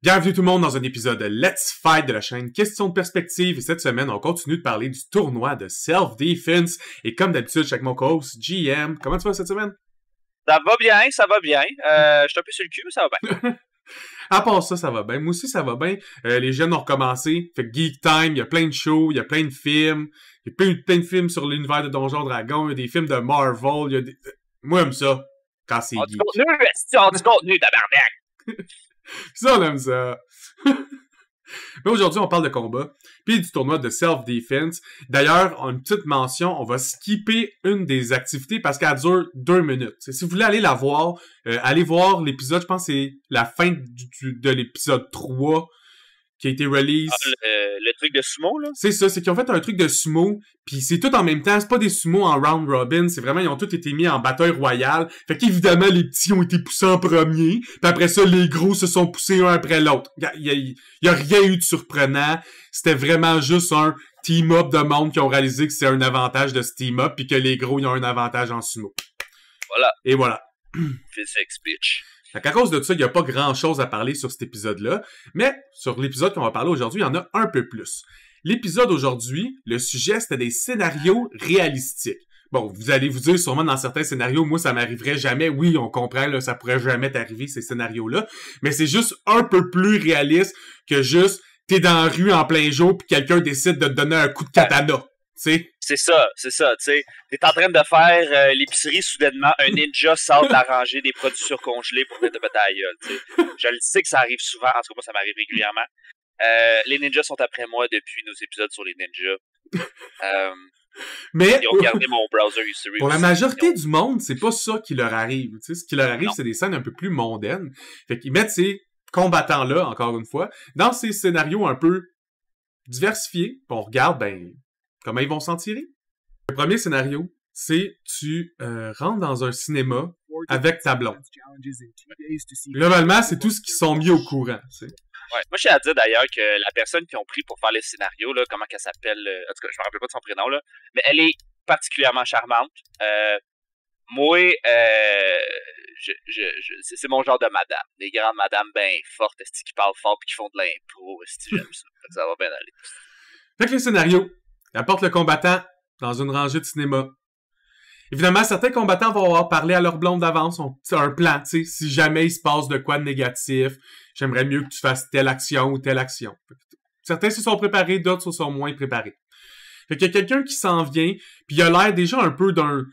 Bienvenue tout le monde dans un épisode de Let's Fight de la chaîne Question de Perspective. Et cette semaine, on continue de parler du tournoi de Self-Defense. Et comme d'habitude, chaque mon co-host, GM, comment tu vas cette semaine? Ça va bien, ça va bien. Je suis un peu sur le cul, mais ça va bien. À part ça va bien. Moi aussi, ça va bien. Les jeunes ont recommencé. Fait que Geek Time, il y a plein de shows, il y a plein de films. Il y a plein de films sur l'univers de Donjons Dragons. Il y a des films de Marvel. Il y a des... Moi, j'aime ça. Quand c'est geek. On du contenu, tabarnak! Ça, on aime ça. Mais aujourd'hui, on parle de combat, puis du tournoi de Self-Defense. D'ailleurs, une petite mention, on va skipper une des activités parce qu'elle dure 2 minutes. Si vous voulez aller la voir, allez voir l'épisode, je pense que c'est la fin de l'épisode 3 qui a été release. Le truc de sumo, là? C'est ça, c'est qu'ils ont fait un truc de sumo, puis c'est tout en même temps, c'est pas des sumo en round robin, c'est vraiment, ils ont tous été mis en bataille royale. Fait qu'évidemment, les petits ont été poussés en premier, puis après ça, les gros se sont poussés un après l'autre. Il y a rien eu de surprenant, c'était vraiment juste un team-up de monde qui ont réalisé que c'est un avantage de ce team-up, puis que les gros, ils ont un avantage en sumo. Voilà. Et voilà. Physics, bitch. Fait qu'à cause de ça, il n'y a pas grand-chose à parler sur cet épisode-là, mais sur l'épisode qu'on va parler aujourd'hui, il y en a un peu plus. L'épisode aujourd'hui, le sujet, c'était des scénarios réalistiques. Bon, vous allez vous dire sûrement dans certains scénarios, moi, ça m'arriverait jamais. Oui, on comprend, là, ça pourrait jamais t'arriver, ces scénarios-là, mais c'est juste un peu plus réaliste que juste, t'es dans la rue en plein jour pis quelqu'un décide de te donner un coup de katana. T'sais? C'est ça, tu sais. T'es en train de faire l'épicerie, soudainement, un ninja sort de la rangée des produits surcongelés pour te péter à la gueule, tu sais. Je le sais que ça arrive souvent, en tout cas, moi, ça m'arrive régulièrement. Les ninjas sont après moi depuis nos épisodes sur les ninjas. Mais ils ont regardé mon browser history. pour la majorité du monde, c'est pas ça qui leur arrive. Tu sais, ce qui leur arrive, c'est des scènes un peu plus mondaines. Fait qu'ils mettent ces combattants-là, encore une fois, dans ces scénarios un peu diversifiés. On regarde, comment ils vont s'en tirer. Le premier scénario, c'est tu rentres dans un cinéma avec ta blonde. Globalement, c'est tout ce qu'ils sont mis au courant. Tu sais. Ouais. Moi, je suis à dire d'ailleurs que la personne qu'ils ont pris pour faire les scénarios, là, comment qu'elle s'appelle, en tout cas, je me rappelle pas de son prénom, là, mais elle est particulièrement charmante. Moi, c'est mon genre de madame. Des grandes madames bien fortes, qui parlent fort et qui font de l'impro, j'aime ça. Ça va bien aller. Fait que les scénarios, ils apportent le combattant dans une rangée de cinéma. Évidemment, certains combattants vont avoir parlé à leur blonde d'avance, ont un plan, tu sais, si jamais il se passe de quoi de négatif, j'aimerais mieux que tu fasses telle action ou telle action. Certains se sont préparés, d'autres se sont moins préparés. Fait qu'il y a quelqu'un qui s'en vient, puis il a l'air déjà un peu d'un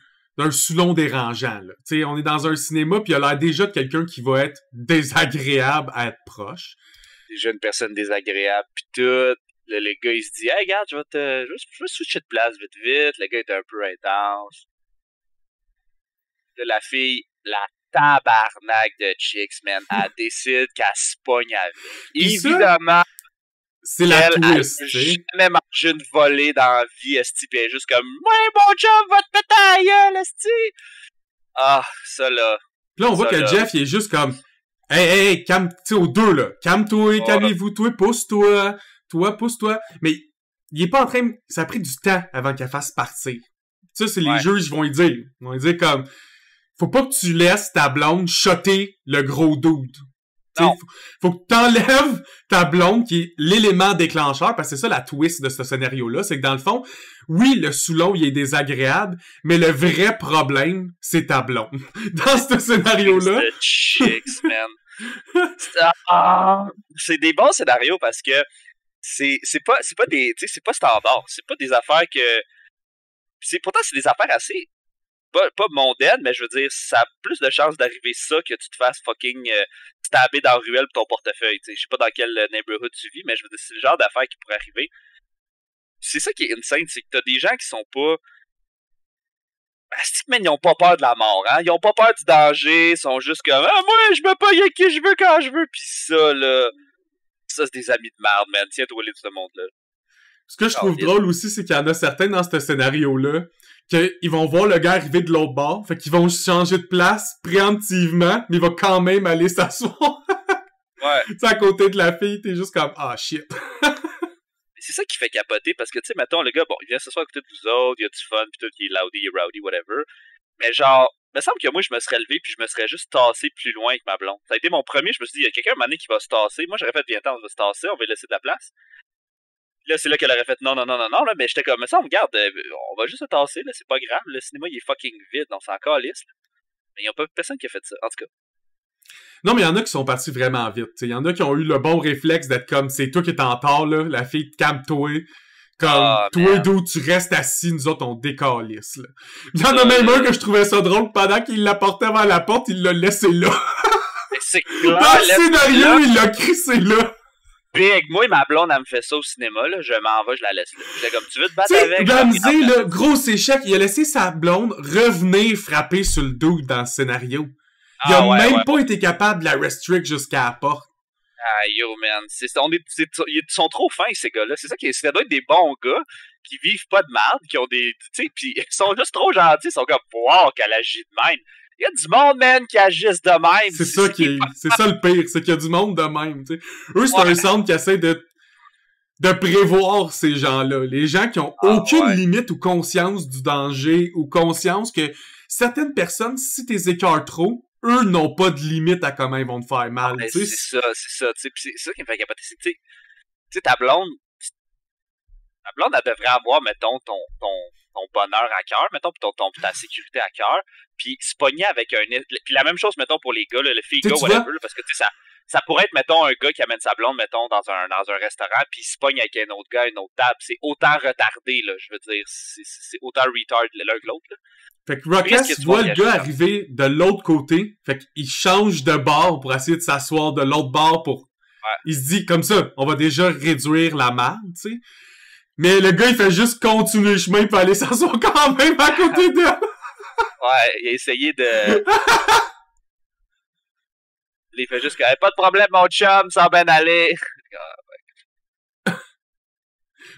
Soulon dérangeant, là. Tu sais, on est dans un cinéma, puis il a l'air déjà de quelqu'un qui va être désagréable à être proche. Déjà une personne désagréable, puis tout. Le gars, il se dit, hey, regarde, je vais switcher de place vite. Le gars est un peu intense. La fille, la tabarnak de chicks, man, elle décide qu'elle se pogne avec. Évidemment, c'est la twist, tu sais. Jamais mangé une volée dans la vie, esti, pis elle est juste comme, ouais, mon chum, va te péter à la gueule, esti. Ah, ça là. Puis là, on voit que Jeff, il est juste comme, hey, calme, tu sais, aux deux, là. Calme-toi, calmez-vous, toi, pousse-toi. Toi, pousse-toi. Mais il est pas en train... Ça a pris du temps avant qu'elle fasse partir. Ça, c'est les juges, ils vont lui dire. Ils vont lui dire comme... Faut pas que tu laisses ta blonde shotter le gros dude. Faut que t'enlèves ta blonde qui est l'élément déclencheur, parce que c'est ça la twist de ce scénario-là, c'est que dans le fond, oui, le Soulon, il est désagréable, mais le vrai problème, c'est ta blonde. Dans ce scénario-là... C'est chicks, man. C'est des bons scénarios parce que c'est pas des, tu sais, c'est pas standard, c'est pas des affaires que pourtant c'est des affaires assez pas mondaines, mais je veux dire, ça a plus de chances d'arriver ça que tu te fasses fucking stabber dans la ruelle pour ton portefeuille, tu sais. Je sais pas dans quel neighborhood tu vis, mais je veux dire, c'est le genre d'affaires qui pourrait arriver. C'est ça qui est insane, c'est que t'as des gens qui sont pas ils ont pas peur de la mort, hein. Ils ont pas peur du danger, ils sont juste comme, ah, moi, je me paye à qui je veux quand je veux, pis ça, là. Ça, c'est des amis de merde, man. Tiens-toi les de ce monde-là. Ce que je trouve drôle aussi, c'est qu'il y en a certains dans ce scénario-là qu'ils vont voir le gars arriver de l'autre bord, fait qu'ils vont changer de place préemptivement, mais il va quand même aller s'asseoir. Ouais. Tu sais, à côté de la fille, t'es juste comme, ah, shit. C'est ça qui fait capoter, parce que, tu sais, mettons, le gars, bon, il vient s'asseoir à côté de vous autres, il y a du fun, pis tout, il est loudy, il est rowdy, whatever. Mais genre, me semble que moi, je me serais levé puis je me serais juste tassé plus loin avec ma blonde. Ça a été mon premier, je me suis dit, il y a quelqu'un à un moment donné qui va se tasser. Moi, j'aurais fait, viens on va se tasser, on va laisser de la place. Là, c'est là qu'elle aurait fait, non, là, mais j'étais comme, mais ça, on regarde, on va juste se tasser, là, c'est pas grave, le cinéma, il est fucking vide, on s'en calisse, là. Mais il y a pas personne qui a fait ça, en tout cas. Non, mais il y en a qui sont partis vraiment vite. Il y en a qui ont eu le bon réflexe d'être comme, c'est toi qui es en tort, là, la fille, calme-toi. Comme, toi, d'où tu restes assis, nous autres, on décalisse, là. Il y en a même un que je trouvais ça drôle, pendant qu'il l'apportait vers la porte, il l'a laissé là. Mais c'est clair, dans le scénario, il l'a crissé là. Big, moi et ma blonde, elle me fait ça au cinéma, là, je m'en vais, je la laisse là. J'étais comme, tu veux te battre t'sais, avec? Ramsey, là, gros échec, il a laissé sa blonde revenir frapper sur le dude dans le scénario. Il a même pas été capable de la restrict jusqu'à la porte. Ah, yo, man. Ils sont trop fins, ces gars-là. C'est ça ça doit être des bons gars qui vivent pas de merde, qui ont des, tu sais, pis ils sont juste trop gentils, ils sont comme, wow, qu'elle agit de même. Il y a du monde, man, qui agissent de même. C'est ça le pire, c'est qu'il y a du monde de même, tu sais. Eux, c'est un centre qui essaie de prévoir ces gens-là. Les gens qui ont aucune limite ou conscience du danger ou conscience que certaines personnes, si t'es écartes trop, eux n'ont pas de limite à comment ils vont te faire mal. C'est ça, tu sais. C'est ça qui me fait capoter. Tu sais, ta blonde, elle devrait avoir, mettons, ton bonheur à cœur, mettons, pis ta sécurité à cœur, puis se pogner avec puis la même chose, mettons, pour les gars, là, le fille-gars, whatever, là, parce que, tu sais, ça pourrait être, mettons, un gars qui amène sa blonde, mettons, dans un restaurant, puis il se pogne avec un autre gars à une autre table. C'est autant retardé, là, je veux dire. C'est autant retard l'un que l'autre, là. Fait que Ruckus voit le gars arriver de l'autre côté, fait qu'il change de bord pour essayer de s'asseoir de l'autre bord pour... Ouais. Il se dit, comme ça, on va déjà réduire la marde, tu sais. Mais le gars, il fait juste continuer le chemin pour aller s'asseoir quand même à côté d'elle. Ouais, il a essayé de... Il fait juste que, pas de problème, mon chum, ça va bien aller.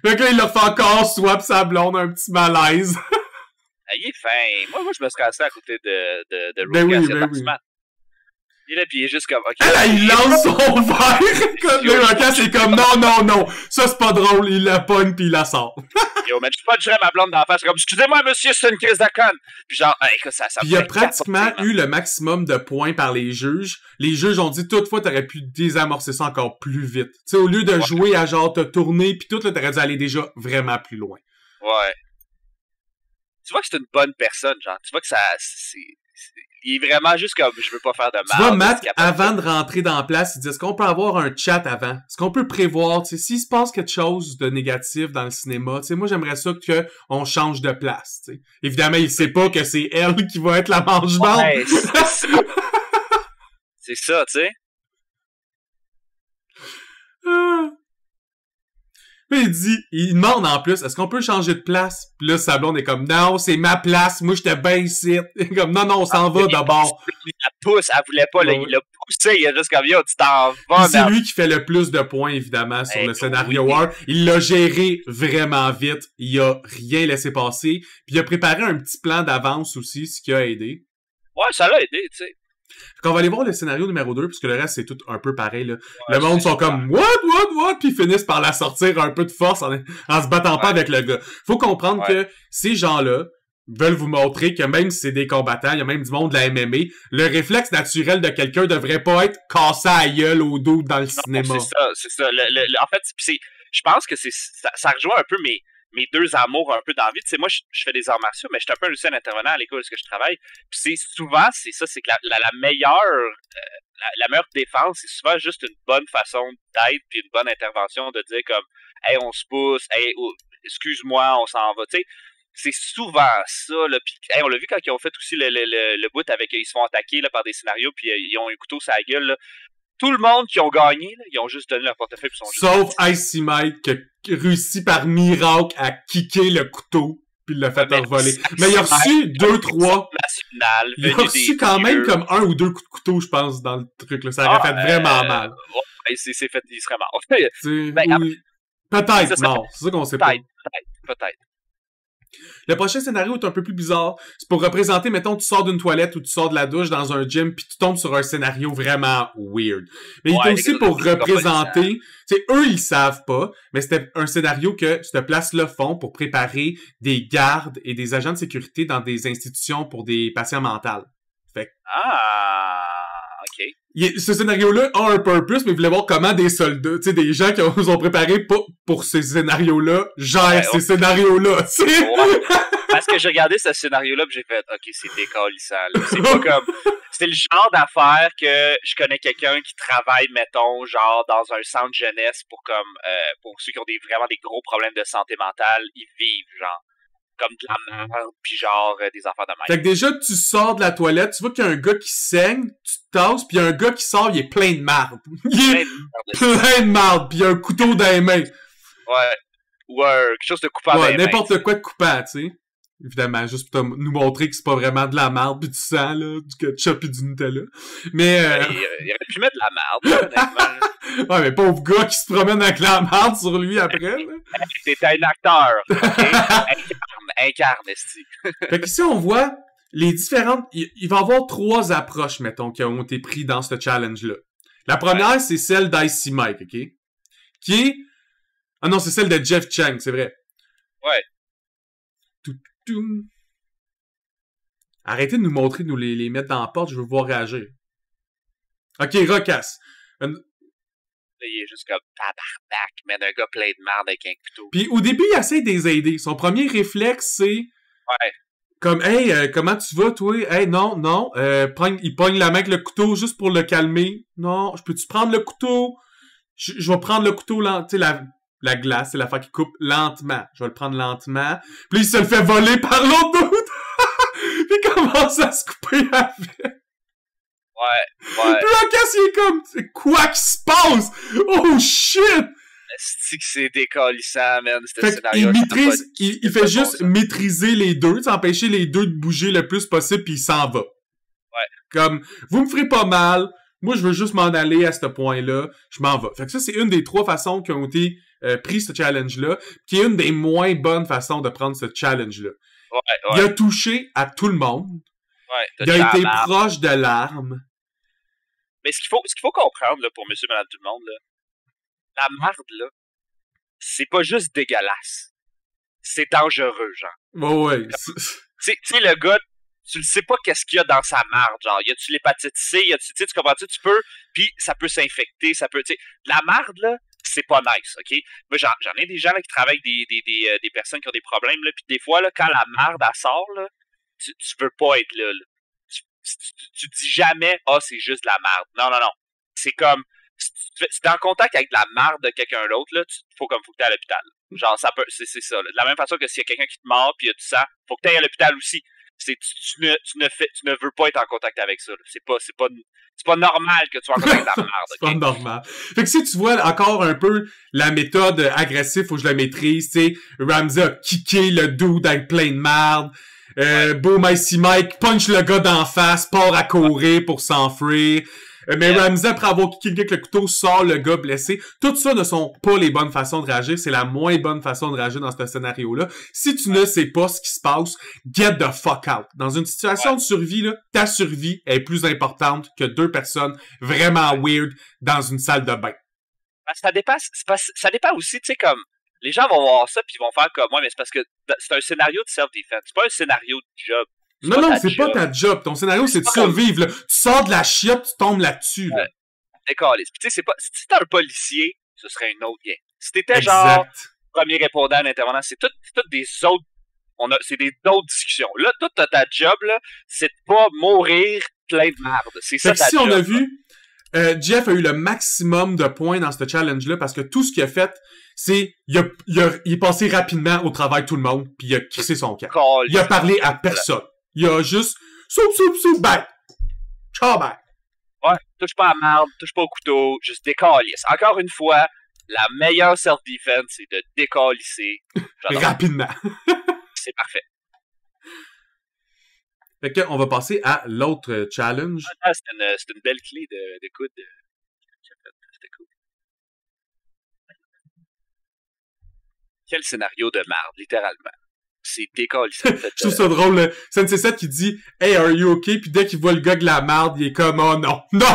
Fait que là, il leur fait encore swap sa blonde, un petit malaise. Il est fin. Moi, je me suis cassé à côté de Ruckus. Il est là, pis il est juste comme, ok. Là, il lance son verre! Comme Ruckus est comme, non, ça c'est pas drôle, il la pogne pis il la sort. Yo, mais je pas de ma blonde d'en face, comme, excusez-moi, monsieur, c'est une crise de conne! Pis genre, écoute, ça pis il a pratiquement eu le maximum de points par les juges. Les juges ont dit, toutefois, t'aurais pu désamorcer ça encore plus vite. Tu sais, au lieu de jouer à genre te tourner pis tout, là, t'aurais dû aller déjà vraiment plus loin. Ouais. Tu vois que c'est une bonne personne, genre. Tu vois que il est vraiment juste comme, je veux pas faire de mal. Tu vois, Matt, avant de rentrer dans la place, il dit, est-ce qu'on peut avoir un chat avant? Est-ce qu'on peut prévoir, tu sais, s'il se passe quelque chose de négatif dans le cinéma, tu sais, moi, j'aimerais ça qu'on change de place, tu sais. Évidemment, il sait pas que c'est elle qui va être la mange-bande. Ouais, c'est ça, tu sais. Mais il demande en plus, est-ce qu'on peut changer de place? Puis là, sa blonde est comme, non, c'est ma place, moi j'étais bien ici. Comme, non, on s'en va d'abord. Il la pousse, elle voulait pas, là, il l'a poussé, il a juste comme, yo, tu t'en vas. C'est lui qui fait le plus de points, évidemment, sur le scénario 1. Il l'a géré vraiment vite, il a rien laissé passer, puis il a préparé un petit plan d'avance aussi, ce qui a aidé. Ouais, ça l'a aidé, tu sais. Fait qu'on va aller voir le scénario numéro 2, puisque le reste, c'est tout un peu pareil, là. Ouais, le monde sont comme, what, puis ils finissent par la sortir un peu de force en se battant pas avec le gars. Faut comprendre que ces gens-là veulent vous montrer que même si c'est des combattants, il y a même du monde de la MMA, le réflexe naturel de quelqu'un devrait pas être casser à gueule au dos dans le cinéma. C'est ça. En fait, je pense que ça rejoint un peu mes deux amours un peu dans la vie. Tu sais, moi, je fais des arts martiaux, mais je suis un peu aussi un intervenant à l'école où je travaille. Puis c'est souvent, c'est que la meilleure défense, c'est souvent juste une bonne façon d'être puis une bonne intervention de dire comme, hey, on se pousse, hey, excuse-moi, on s'en va, tu sais. C'est souvent ça, là. Puis, hey, on l'a vu quand ils ont fait aussi le bout avec, ils se font attaquer, là, par des scénarios puis ils ont un couteau sur la gueule, là. Tout le monde qui ont gagné, là, ils ont juste donné leur portefeuille pis sont sauf Icy Mike qui réussit par miracle à kicker le couteau puis il l'a fait envoler. Mais il a reçu 2-3. Il a reçu quand même comme 1 ou 2 coups de couteau, je pense, dans le truc, là. Ça aurait fait vraiment mal. Ouais, il serait mort. Peut-être mort. C'est ça qu'on sait pas. Peut-être. Le prochain scénario est un peu plus bizarre. C'est pour représenter, mettons, tu sors d'une toilette ou tu sors de la douche dans un gym puis tu tombes sur un scénario vraiment weird. Mais il est aussi pour représenter, tu sais, eux, ils savent pas, mais c'était un scénario que cette place-là font pour préparer des gardes et des agents de sécurité dans des institutions pour des patients mentaux. Ah, ok. Ce scénario-là a un purpose, mais il voulait voir comment des soldats, tu sais, des gens qui ont préparé pour ces scénarios-là, gèrent ces scénarios-là, tu sais. Ouais. Parce que j'ai regardé ce scénario-là pis j'ai fait, ok, c'est décalissant, là. C'est pas comme, c'est le genre d'affaire que je connais quelqu'un qui travaille, mettons, genre, dans un centre jeunesse pour ceux qui ont vraiment des gros problèmes de santé mentale, ils vivent, genre, comme de la merde, pis genre, des affaires de merde. Fait que déjà, tu sors de la toilette, tu vois qu'il y a un gars qui saigne, tu te tasses, pis il y a un gars qui sort, il est plein de marde. Il est plein de marde, pis il y a un couteau dans les mains. Ouais. Ou quelque chose de coupant dans les mains. N'importe quoi de coupant, tu sais. Évidemment, juste pour nous montrer que c'est pas vraiment de la marde pis du sang, là, du ketchup pis du Nutella. Mais, il aurait pu mettre de la marde, honnêtement. Ouais, mais pauvre gars qui se promène avec la marde sur lui après, là. T'es un acteur, ok? Incarne, esti. Fait qu'ici, on voit les différentes... Il va y avoir 3 approches, mettons, qui ont été prises dans ce challenge-là. La première, c'est celle d'Icy Mike, ok? Qui est... Ah non, c'est celle de Jeff Chang, c'est vrai. Ouais. Arrêtez de nous montrer, de nous les mettre dans la porte, je veux voir réagir. Ok, Rocasse. Il est juste comme tabarnak, mais d'un gars plein de merde avec un couteau. Puis au début, il essaie de les aider. Son premier réflexe, c'est... Ouais. Comme, hey, comment tu vas, toi? Hey, non. Il pogne la main avec le couteau juste pour le calmer. Non, je peux-tu prendre le couteau? Je vais prendre le couteau, tu sais, la glace, c'est l'affaire qui coupe lentement. Je vais le prendre lentement. Puis il se le fait voler par l'autre bout. Puis il commence à se couper avec. Ouais. Puis Rocasse, il est comme, c'est quoi qui se passe? Oh shit! C'est que c'est décalissant, man. Fait il fait juste maîtriser les deux, empêcher les deux de bouger le plus possible, puis il s'en va. Ouais. Comme, vous me ferez pas mal, moi je veux juste m'en aller à ce point-là, je m'en vais. Fait que ça, c'est une des 3 façons qui ont été pris ce challenge-là, qui est une des moins bonnes façons de prendre ce challenge-là. Ouais. Il a touché à tout le monde. Ouais. Il a été proche de l'arme. Mais ce qu'il faut comprendre, là, pour monsieur, madame, tout le monde, là, la marde, là, c'est pas juste dégueulasse. C'est dangereux, genre. Ouais. Tu sais, le gars, tu le sais pas qu'est-ce qu'il y a dans sa marde, genre. Y a-tu l'hépatite C? Tu comprends-tu? Tu peux, puis ça peut s'infecter, ça peut, tu sais. La marde, là, c'est pas nice, ok? Moi, j'en ai des gens, là, qui travaillent avec des personnes qui ont des problèmes, là, puis des fois, là, quand la marde, elle sort, là, tu veux pas être là. Tu dis jamais, c'est juste de la marde. Non. C'est comme, si t'es en contact avec de la marde de quelqu'un d'autre, là, faut que t'ailles à l'hôpital. Genre, ça peut, c'est ça, là. De la même façon que s'il y a quelqu'un qui te mord pis il y a du sang, faut que t'ailles à l'hôpital aussi. Tu ne veux pas être en contact avec ça, là. C'est pas normal que tu sois en contact avec la marde, c'est pas normal. Fait que si tu vois encore un peu la méthode agressive, faut que je la maîtrise, tu sais, Ramsey a kické le dude avec plein de marde. Boom, Icy Mike punch le gars d'en face, part à courir pour s'enfuir. Mais Ramsey, après avoir kické avec le couteau, sort le gars blessé. Tout ça ne sont pas les bonnes façons de réagir. C'est la moins bonne façon de réagir dans ce scénario-là. Si tu ne sais pas ce qui se passe, get the fuck out. Dans une situation de survie, là, ta survie est plus importante que 2 personnes vraiment weird dans une salle de bain. Ça dépend aussi, tu sais, comme, les gens vont voir ça pis ils vont faire comme moi, mais c'est parce que c'est un scénario de self-defense. C'est pas un scénario de job. Non, c'est pas ta job. Ton scénario, c'est de survivre, là. Tu sors de la chiotte, tu tombes là-dessus, là. Décaliste. Pis tu sais, si t'étais un policier, ce serait une autre game. Si t'étais genre premier répondant, intervenant, c'est tout des autres, c'est des d'autres discussions. Là, toute ta job, là, c'est de pas mourir plein de merde. C'est ça ta job. On a vu, Jeff a eu le maximum de points dans ce challenge-là parce que tout ce qu'il a fait, c'est il est passé rapidement au travail de tout le monde puis il a crissé son camp. Il a parlé à personne. Il a juste soup, bang. Ciao, bang. Ouais, touche pas à la merde, touche pas au couteau, juste décalisse. Encore une fois, la meilleure self-defense, c'est de décalisser. Rapidement. C'est parfait. Fait que, on va passer à l'autre challenge. C'est une belle clé d'écoute. C'était cool. Quel scénario de merde, littéralement. C'est décalissant. Je trouve ça drôle. Sensei 7 qui dit « Hey, are you okay? » Puis dès qu'il voit le gars de la merde, il est comme « Oh non, non,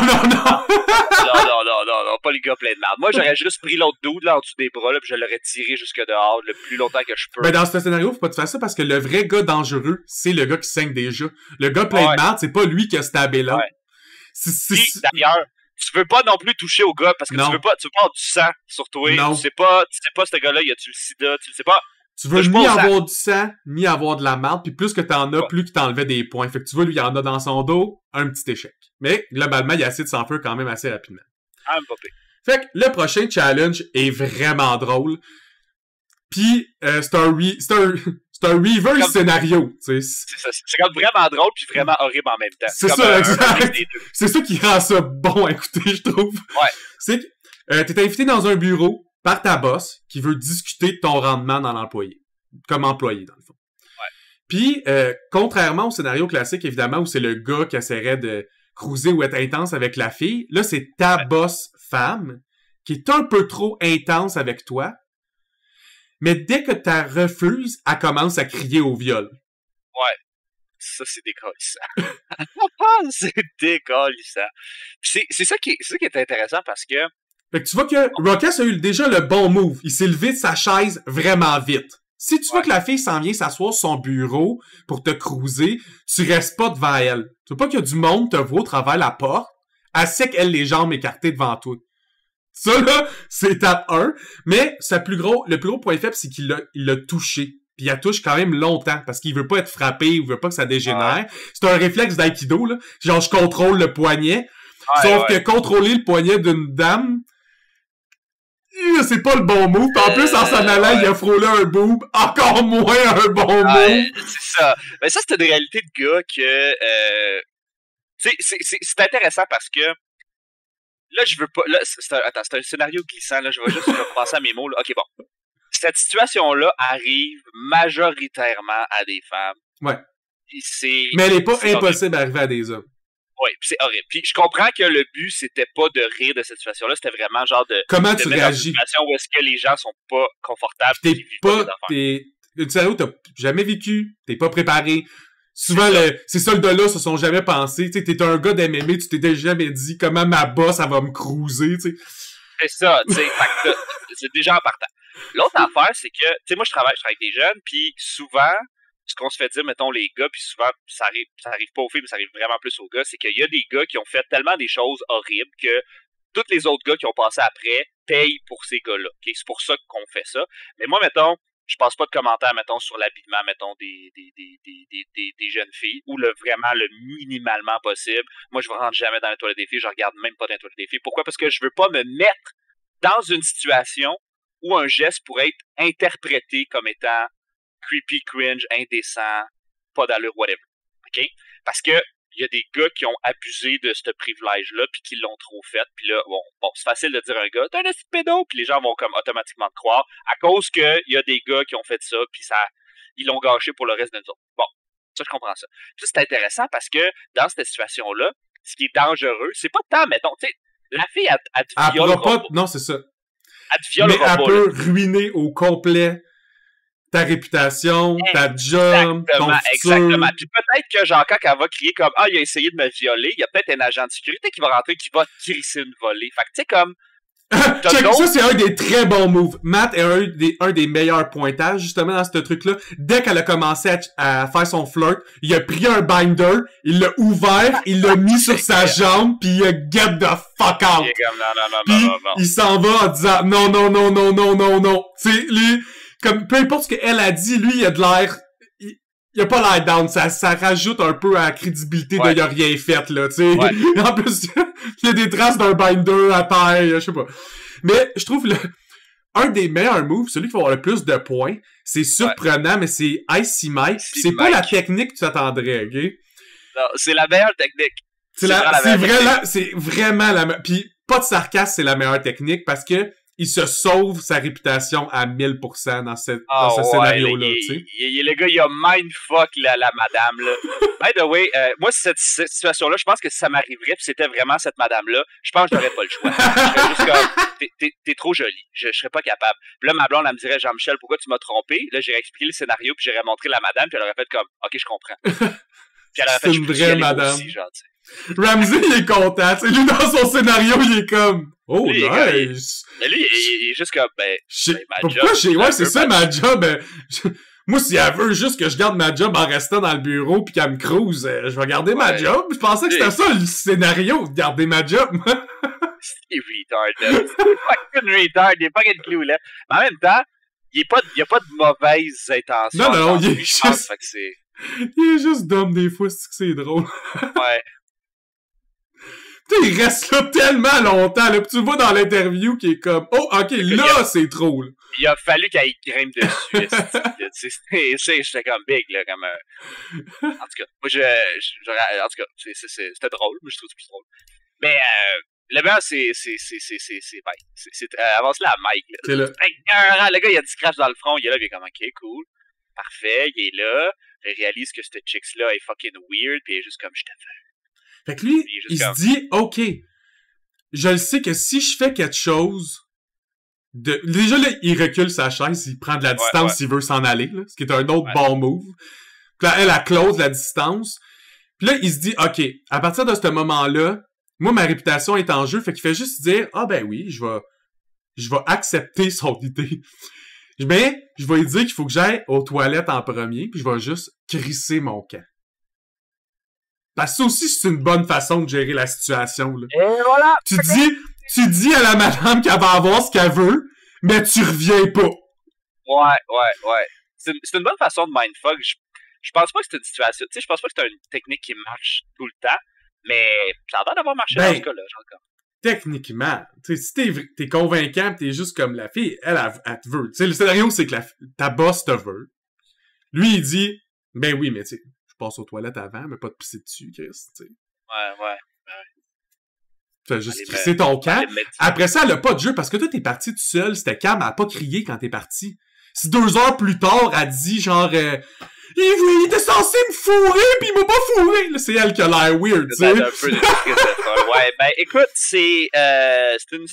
pas les gars pleins de merde. Moi, j'aurais juste pris l'autre dude, là, en dessous des bras, là, puis je l'aurais tiré jusque dehors le plus longtemps que je peux. Ben, dans ce scénario, faut pas te faire ça parce que le vrai gars dangereux, c'est le gars qui saigne déjà. Le gars plein de merde, c'est pas lui qui a stabé là. Puis, d'ailleurs, tu veux pas non plus toucher au gars parce que tu veux pas avoir du sang sur toi. Non. Tu sais pas ce gars-là, il a-tu le sida, tu le sais pas. Tu veux ni avoir du sang, ni avoir de la merde, puis plus que t'en as, plus qu'il t'enlevait des points. Fait que tu vois, lui, il en a dans son dos, un petit échec. Mais, globalement, il a assez de sang-feu quand même assez rapidement. Ah, pas pire. Fait que le prochain challenge est vraiment drôle. Puis, c'est un reverse scénario, tu sais. C'est comme vraiment drôle puis vraiment horrible en même temps. C'est ça, exact. C'est ça qui rend ça bon à écouter, je trouve. Ouais. C'est que t'es invité dans un bureau par ta boss qui veut discuter de ton rendement dans l'employé. Comme employé, dans le fond. Ouais. Puis, contrairement au scénario classique, évidemment, où c'est le gars qui essaierait de cruiser ou être intense avec la fille, là, c'est ta boss femme qui est un peu trop intense avec toi. Mais dès que tu refuses, elle commence à crier au viol. Ouais. Ça, c'est décalissant. C'est décalissant. C'est ça qui est intéressant parce que... Fait que tu vois que Ruckus a eu déjà le bon move. Il s'est levé de sa chaise vraiment vite. Si tu vois que la fille s'en vient s'asseoir sur son bureau pour te cruiser, tu restes pas devant elle. Tu veux pas qu'il y a du monde te voit au travers la porte, elle sait qu'elle les jambes écartées devant toi. Ça, là, c'est étape 1. Mais le plus gros point faible, c'est qu'il l'a touché. Puis il la touche quand même longtemps, parce qu'il veut pas être frappé, il veut pas que ça dégénère. C'est un réflexe d'aïkido, là. Genre, je contrôle le poignet. Sauf que contrôler le poignet d'une dame, c'est pas le bon move. En plus, en s'en allant, il a frôlé un boob. Encore moins un bon move. C'est ça. Mais ça, c'est une réalité de gars que... c'est intéressant parce que là, je veux pas... Là, c'est un scénario glissant. Là, je vais juste repenser à mes mots. Là. OK, bon. Cette situation-là arrive majoritairement à des femmes. Ouais. Mais elle est pas impossible d'arriver à des hommes. Oui, c'est horrible. Puis je comprends que le but, c'était pas de rire de cette situation-là, c'était vraiment genre de... Comment tu réagis? Une situation où est-ce que les gens sont pas confortables. Une scénario que t'as jamais vécu, t'es pas préparé. Souvent, ces soldats-là se sont jamais pensés. Tu sais, t'es un gars d'MMA, tu t'es jamais dit comment ma boss, elle va me cruiser, tu sais. C'est ça, tu sais. C'est déjà en partant. L'autre affaire, c'est que, tu sais, moi, je travaille avec des jeunes, puis souvent, ce qu'on se fait dire, mettons, les gars, puis souvent, ça arrive pas aux filles, mais ça arrive vraiment plus aux gars, c'est qu'il y a des gars qui ont fait tellement des choses horribles que tous les autres gars qui ont passé après payent pour ces gars-là. Okay? C'est pour ça qu'on fait ça. Mais moi, mettons, je passe pas de commentaires, mettons, sur l'habillement, mettons, des jeunes filles, ou vraiment le minimalement possible. Moi, je ne rentre jamais dans les toilettes des filles, je regarde même pas dans les toilettes des filles. Pourquoi? Parce que je veux pas me mettre dans une situation où un geste pourrait être interprété comme étant creepy, cringe, indécent, pas d'allure, whatever. OK? Parce que il y a des gars qui ont abusé de ce privilège-là puis qui l'ont trop fait. Puis là, bon, c'est facile de dire à un gars, t'es un esti de pédo, puis les gens vont comme automatiquement te croire à cause que il y a des gars qui ont fait ça puis ils l'ont gâché pour le reste de nous autres. Bon, ça, je comprends ça. Puis ça, c'est intéressant parce que dans cette situation-là, ce qui est dangereux, c'est pas tant, mettons, tu sais, la fille, elle te violera pas. Non, c'est ça. Elle te violera pas. Mais elle peut ruiner au complet ta réputation, ta job, ton futur. Exactement. Puis peut-être que genre, quand elle va crier comme « Ah, il a essayé de me violer », il y a peut-être un agent de sécurité qui va rentrer qui va crisser une volée. Fait que tu sais, comme... Ça, c'est un des très bons moves. Matt est un des meilleurs pointages, justement, dans ce truc-là. Dès qu'elle a commencé à faire son flirt, il a pris un binder, il l'a ouvert, il l'a mis sur sa jambe, puis il a « Get the fuck out ». Puis il s'en va en disant « Non, non, non, non, non, non, non ». Tu sais, lui... Comme, peu importe ce qu'elle a dit, lui, il a de l'air... Il a pas l'air down. Ça rajoute un peu à la crédibilité de il a rien fait, là, tu sais. Ouais. En plus, il y a des traces d'un binder à terre, je sais pas. Mais, je trouve un des meilleurs moves, celui qui va avoir le plus de points, c'est surprenant, mais c'est Icy Mike. C'est pas la technique que tu attendrais, ok? Non, c'est la meilleure technique. C'est vraiment la meilleure. Puis, pas de sarcasme, c'est la meilleure technique parce que il se sauve sa réputation à 1000% dans ce scénario-là, tu sais. Le gars, il a mindfuck la madame, là. By the way, moi, cette situation-là, je pense que si ça m'arriverait, puis c'était vraiment cette madame-là, je pense que j'aurais pas le choix. Je serais juste comme, t'es trop jolie, je serais pas capable. Puis là, ma blonde, elle me dirait, Jean-Michel, pourquoi tu m'as trompé? Là, j'irais expliquer le scénario, puis j'irais montrer la madame, puis elle aurait fait comme, OK, je comprends. Puis elle aurait fait, c'est une vraie madame. Aussi, genre, Ramsey, il est content. T'sais, lui, dans son scénario, il est comme... Oh, Lui, nice! Mais lui, il est juste comme, ben ma pourquoi job, ouais, c'est ça, ma job. Moi, si elle veut juste que je garde ma job en restant dans le bureau pis qu'elle me cruise, je vais garder ma job. Je pensais que c'était ça le scénario, de garder ma job. C'est retard, là. C'est fucking retard. Il est pas de clou, là. Mais en même temps, il y a pas de mauvaises intentions. Non, il est juste... Fait que il est juste dumb des fois, c'est drôle. Ouais. Tu sais, il reste là tellement longtemps, là, pis tu le vois dans l'interview qui est comme, oh, ok, là, c'est trop, là. Il a fallu qu'elle grimpe dessus. J'étais comme big, là, comme en tout cas, moi, en tout cas, c'était drôle, mais je trouve plus drôle. Mais, le meilleur, c'est Mike. Avance là à Mike, là. C'est là. Le gars, il a du scratch dans le front, il est là, il est comme, ok, cool. Parfait, il est là. Il réalise que cette chicks-là est fucking weird, pis il est juste comme, je te veux. Fait que lui, il se dit, ok, je le sais que si je fais quelque chose déjà, là, il recule sa chaise, il prend de la distance s'il veut s'en aller, là, ce qui est un autre bon move. Puis là, elle close la distance. Puis là, il se dit, ok, à partir de ce moment-là, moi, ma réputation est en jeu, fait qu'il fait juste dire, ah ben oui, je vais accepter son idée. Mais, je vais lui dire qu'il faut que j'aille aux toilettes en premier, puis je vais juste crisser mon camp. Parce que ça aussi, c'est une bonne façon de gérer la situation, là. Et voilà! Tu dis à la madame qu'elle va avoir ce qu'elle veut, mais tu reviens pas. Ouais. C'est une bonne façon de mindfuck. Je pense pas que c'est une situation, tu sais, je pense pas que c'est une technique qui marche tout le temps, mais ça a l'air d'avoir marché dans ce cas-là, genre. Techniquement, tu sais, si t'es convaincant, pis t'es juste comme la fille, elle te veut. Tu sais, le scénario, c'est que ta boss te veut. Lui, il dit, ben oui, mais tu sais, je passe aux toilettes avant, mais pas de pisser dessus, Chris, tu sais. Ouais. Tu as juste crissé ton camp. Après ça, elle a pas de jeu, parce que toi, t'es parti tout seul, c'était calme, elle a pas crié quand t'es parti. Si 2 heures plus tard, elle dit genre, il était censé me fourrer, pis il m'a pas fourré! Là, c'est elle qui a l'air weird, tu sais. Un peu de ouais, ben écoute, c'est une...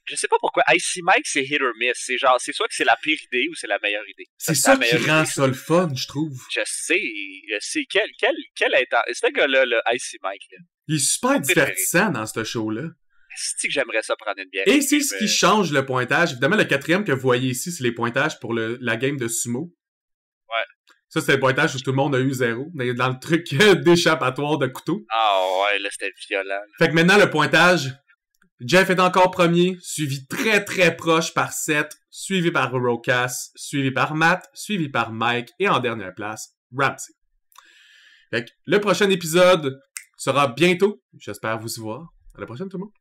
Je sais pas pourquoi. Icy Mike, c'est hit or miss. C'est genre, c'est soit que c'est la pire idée ou c'est la meilleure idée. C'est ça qui rend ça le fun, je trouve. Je sais. Quel état. Ce gars-là, le Icy Mike, là. Il est super divertissant dans ce show-là. C'est que j'aimerais ça prendre une bière. Et c'est ce qui change le pointage. Évidemment, le 4e que vous voyez ici, c'est les pointages pour la game de sumo. Ouais. Ça, c'est le pointage où tout le monde a eu 0. Dans le truc d'échappatoire de couteau. Ah ouais, là, c'était violent. Là. Fait que maintenant, le pointage, Jeff est encore premier, suivi très très proche par Seth, suivi par Rocas, suivi par Matt, suivi par Mike, et en dernière place, Ramsey. Fait que le prochain épisode sera bientôt. J'espère vous y voir. À la prochaine, tout le monde.